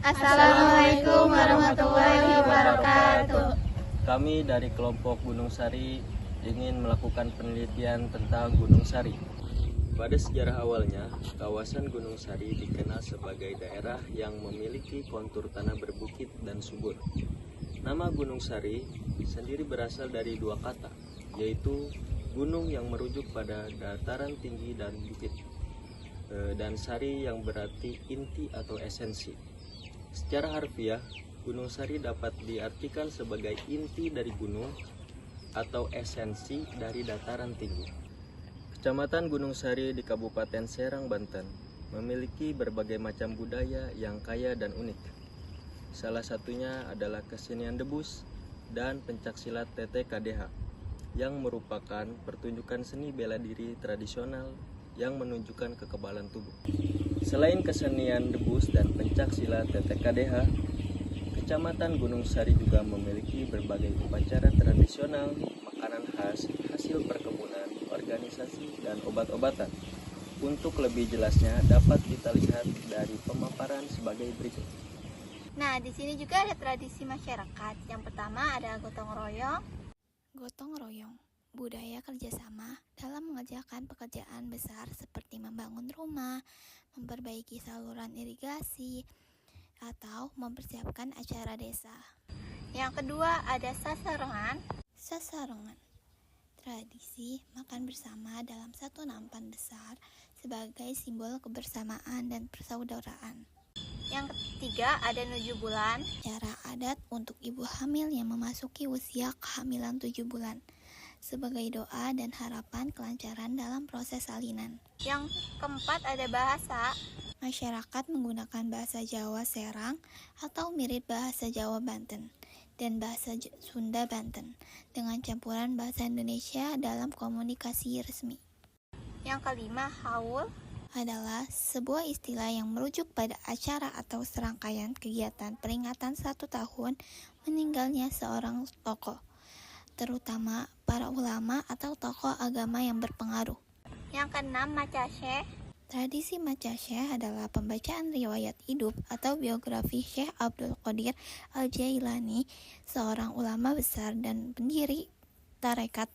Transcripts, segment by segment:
Assalamualaikum warahmatullahi wabarakatuh. Kami dari kelompok Gunung Sari ingin melakukan penelitian tentang Gunung Sari. Pada sejarah awalnya, kawasan Gunung Sari dikenal sebagai daerah yang memiliki kontur tanah berbukit dan subur. Nama Gunung Sari sendiri berasal dari dua kata, yaitu gunung yang merujuk pada dataran tinggi dan bukit, dan sari yang berarti inti atau esensi. Secara harfiah, Gunung Sari dapat diartikan sebagai inti dari gunung atau esensi dari dataran tinggi. Kecamatan Gunung Sari di Kabupaten Serang, Banten memiliki berbagai macam budaya yang kaya dan unik. Salah satunya adalah kesenian debus dan pencaksilat TTKDH yang merupakan pertunjukan seni bela diri tradisional yang menunjukkan kekebalan tubuh. Selain kesenian debus dan pencaksilat TTKDH, Kecamatan Gunung Sari juga memiliki berbagai upacara tradisional, makanan khas, hasil perkebunan, organisasi, dan obat-obatan. Untuk lebih jelasnya dapat kita lihat dari pemaparan sebagai berikut. Nah, di sini juga ada tradisi masyarakat. Yang pertama ada gotong royong. Gotong royong, budaya kerjasama dalam mengerjakan pekerjaan besar seperti membangun rumah, memperbaiki saluran irigasi, atau mempersiapkan acara desa. Yang kedua ada sasarengan. Sasarengan, tradisi makan bersama dalam satu nampan besar sebagai simbol kebersamaan dan persaudaraan. Yang ketiga ada nuju bulan. Cara adat untuk ibu hamil yang memasuki usia kehamilan 7 bulan sebagai doa dan harapan kelancaran dalam proses salinan. Yang keempat ada bahasa. Masyarakat menggunakan bahasa Jawa Serang atau mirip bahasa Jawa Banten dan bahasa Sunda Banten dengan campuran bahasa Indonesia dalam komunikasi resmi. Yang kelima haul Adalah sebuah istilah yang merujuk pada acara atau serangkaian kegiatan peringatan 1 tahun meninggalnya seorang tokoh, terutama para ulama atau tokoh agama yang berpengaruh. Yang keenam macasyeh. Tradisi macasyeh adalah pembacaan riwayat hidup atau biografi Syekh Abdul Qadir Al-Jailani, seorang ulama besar dan pendiri tarekat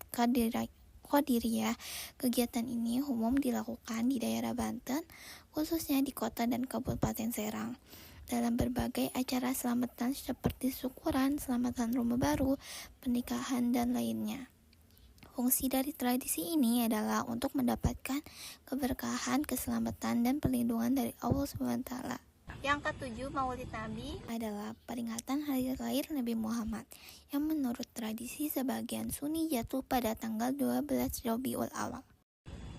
Qadiriyah. Kegiatan ini umum dilakukan di daerah Banten, khususnya di kota dan Kabupaten Serang, dalam berbagai acara selamatan seperti syukuran, selamatan rumah baru, pernikahan, dan lainnya. Fungsi dari tradisi ini adalah untuk mendapatkan keberkahan, keselamatan, dan perlindungan dari Allah SWT. Yang ketujuh maulid Nabi Adalah peringatan hari lahir Nabi Muhammad yang menurut tradisi sebagian Sunni jatuh pada tanggal 12 Rabiul Awal.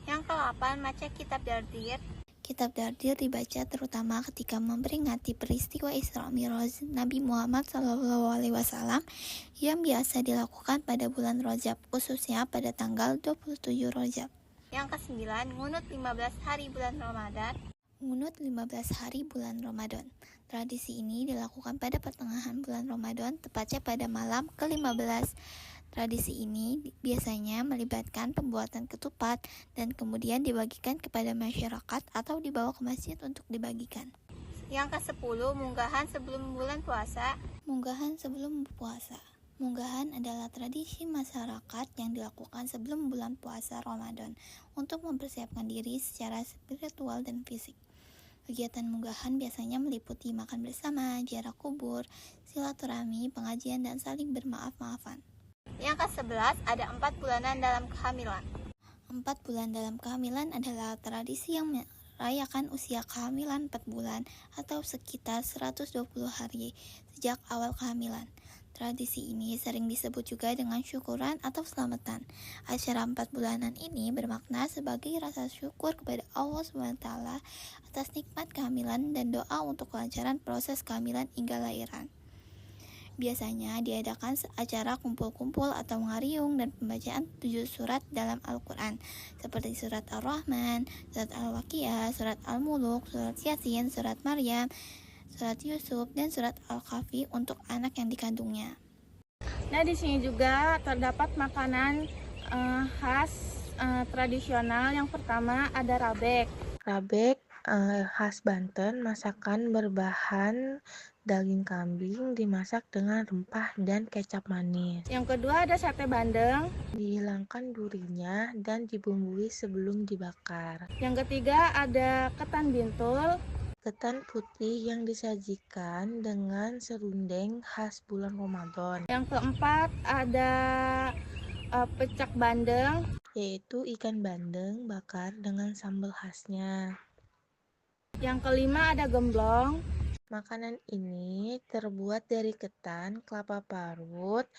Yang ke-8 maca kitab Dardir. Kitab Dardir dibaca terutama ketika memperingati peristiwa Isra Mi'raj Nabi Muhammad SAW yang biasa dilakukan pada bulan Rajab, khususnya pada tanggal 27 Rajab. Yang ke-9 ngunut 15 hari bulan Ramadan. Ngunut 15 hari bulan Ramadan. Tradisi ini dilakukan pada pertengahan bulan Ramadan, tepatnya pada malam ke-15. Tradisi ini biasanya melibatkan pembuatan ketupat dan kemudian dibagikan kepada masyarakat atau dibawa ke masjid untuk dibagikan. Yang ke-10 munggahan sebelum bulan puasa. Munggahan sebelum puasa. Munggahan adalah tradisi masyarakat yang dilakukan sebelum bulan puasa Ramadan untuk mempersiapkan diri secara spiritual dan fisik. Kegiatan munggahan biasanya meliputi makan bersama, ziarah kubur, silaturahmi, pengajian, dan saling bermaaf-maafan. Yang ke-11 ada 4 bulanan dalam kehamilan. 4 bulan dalam kehamilan adalah tradisi yang merayakan usia kehamilan 4 bulan atau sekitar 120 hari sejak awal kehamilan. Tradisi ini sering disebut juga dengan syukuran atau selamatan. Acara 4 bulanan ini bermakna sebagai rasa syukur kepada Allah SWT atas nikmat kehamilan dan doa untuk kelancaran proses kehamilan hingga lahiran. Biasanya diadakan acara kumpul-kumpul atau ngariung dan pembacaan 7 surat dalam Al-Quran seperti surat Ar-Rahman, surat Al-Waqiah, surat Al-Muluk, surat Yasin, surat Maryam, surat Yusuf, dan surat Al-Kahfi untuk anak yang dikandungnya. Nah, di sini juga terdapat makanan khas tradisional. Yang pertama ada rabek. Rabek khas Banten, masakan berbahan daging kambing dimasak dengan rempah dan kecap manis. Yang kedua ada sate bandeng. Dihilangkan durinya dan dibumbui sebelum dibakar. Yang ketiga ada ketan bintul. Ketan putih yang disajikan dengan serundeng khas bulan Ramadan, Yang keempat ada pecak bandeng. yaitu ikan bandeng bakar dengan sambal khasnya. Yang kelima ada gemblong. Makanan ini terbuat dari ketan, kelapa parut.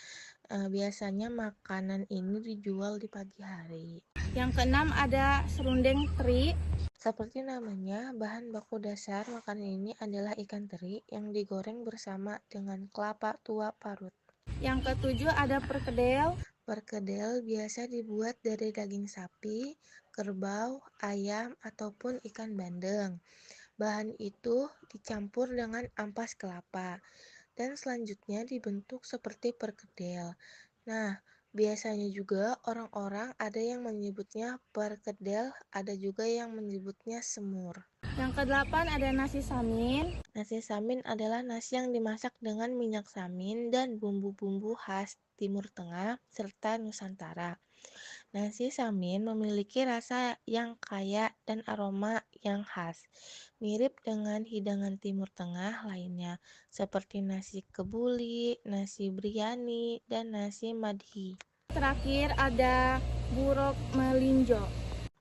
Biasanya makanan ini dijual di pagi hari. Yang keenam ada serundeng teri. Seperti namanya, bahan baku dasar makanan ini adalah ikan teri yang digoreng bersama dengan kelapa tua parut. Yang ketujuh ada perkedel. Perkedel biasa dibuat dari daging sapi, kerbau, ayam, ataupun ikan bandeng. Bahan itu dicampur dengan ampas kelapa dan selanjutnya dibentuk seperti perkedel. Nah, biasanya juga orang-orang ada yang menyebutnya perkedel, ada juga yang menyebutnya semur. Yang kedelapan ada nasi samin. Nasi samin adalah nasi yang dimasak dengan minyak samin dan bumbu-bumbu khas Timur Tengah serta Nusantara. Nasi samin memiliki rasa yang kaya dan aroma yang khas, mirip dengan hidangan Timur Tengah lainnya, seperti nasi kebuli, nasi biryani, dan nasi madhi. Terakhir ada buruk melinjo.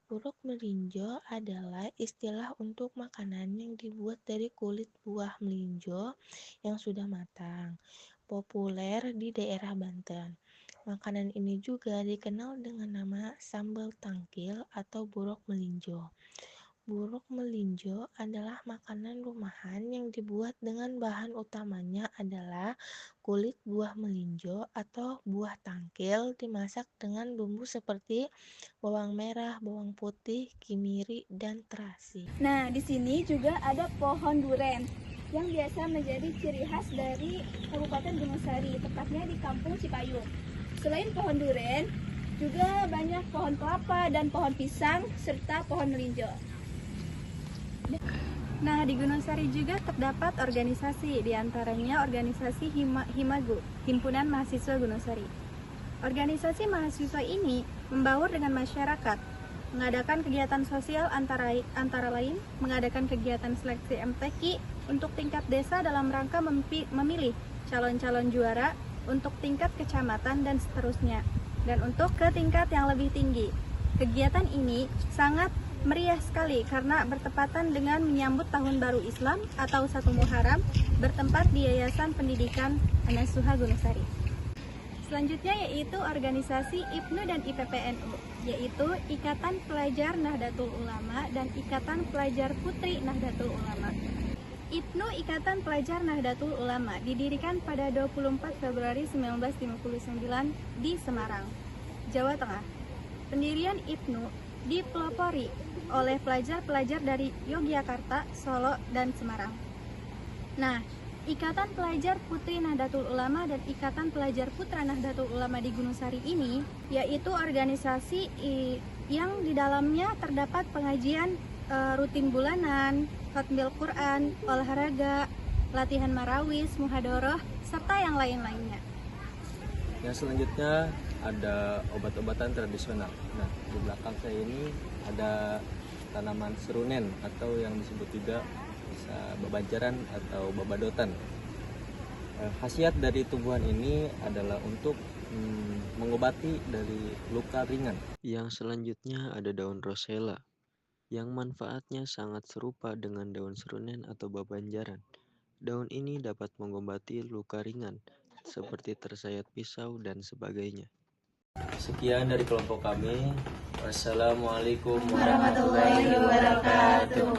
Buruk melinjo adalah istilah untuk makanan yang dibuat dari kulit buah melinjo yang sudah matang, populer di daerah Banten. Makanan ini juga dikenal dengan nama sambal tangkil atau buruk melinjo. Buruk melinjo adalah makanan rumahan yang dibuat dengan bahan utamanya adalah kulit buah melinjo atau buah tangkil dimasak dengan bumbu seperti bawang merah, bawang putih, kemiri, dan terasi. Nah, di sini juga ada pohon duren yang biasa menjadi ciri khas dari Kabupaten Gunung Sari, tepatnya di Kampung Cipayung. Selain pohon duren, juga banyak pohon kelapa dan pohon pisang serta pohon melinjo. Nah, di Gunung Sari juga terdapat organisasi, diantaranya organisasi Himagu, Himpunan Mahasiswa Gunung Sari. Organisasi mahasiswa ini membaur dengan masyarakat, mengadakan kegiatan sosial antara lain, mengadakan kegiatan seleksi MTQ untuk tingkat desa dalam rangka memilih calon-calon juara untuk tingkat kecamatan dan seterusnya, dan untuk ke tingkat yang lebih tinggi. Kegiatan ini sangat meriah sekali karena bertepatan dengan menyambut Tahun Baru Islam atau 1 Muharram, bertempat di Yayasan Pendidikan An-Nasuha Gunung Sari. Selanjutnya yaitu organisasi IPNU dan IPPNU, yaitu Ikatan Pelajar Nahdlatul Ulama dan Ikatan Pelajar Putri Nahdlatul Ulama. IPNU Ikatan Pelajar Nahdlatul Ulama didirikan pada 24 Februari 1959 di Semarang, Jawa Tengah. Pendirian IPNU dipelopori oleh pelajar-pelajar dari Yogyakarta, Solo, dan Semarang. Nah, Ikatan Pelajar Putri Nahdlatul Ulama dan Ikatan Pelajar Putra Nahdlatul Ulama di Gunung Sari ini yaitu organisasi yang di dalamnya terdapat pengajian rutin bulanan, khatmil Quran, olahraga, latihan marawis, muhadoroh, serta yang lain-lainnya. Yang selanjutnya ada obat-obatan tradisional. Nah, di belakang saya ini ada tanaman serunen atau yang disebut juga bisa babajaran atau babadotan. Khasiat dari tumbuhan ini adalah untuk mengobati dari luka ringan. Yang selanjutnya ada daun rosella, yang manfaatnya sangat serupa dengan daun serunen atau babanjaran. Daun ini dapat mengobati luka ringan, seperti tersayat pisau dan sebagainya. Sekian dari kelompok kami. Wassalamualaikum warahmatullahi wabarakatuh.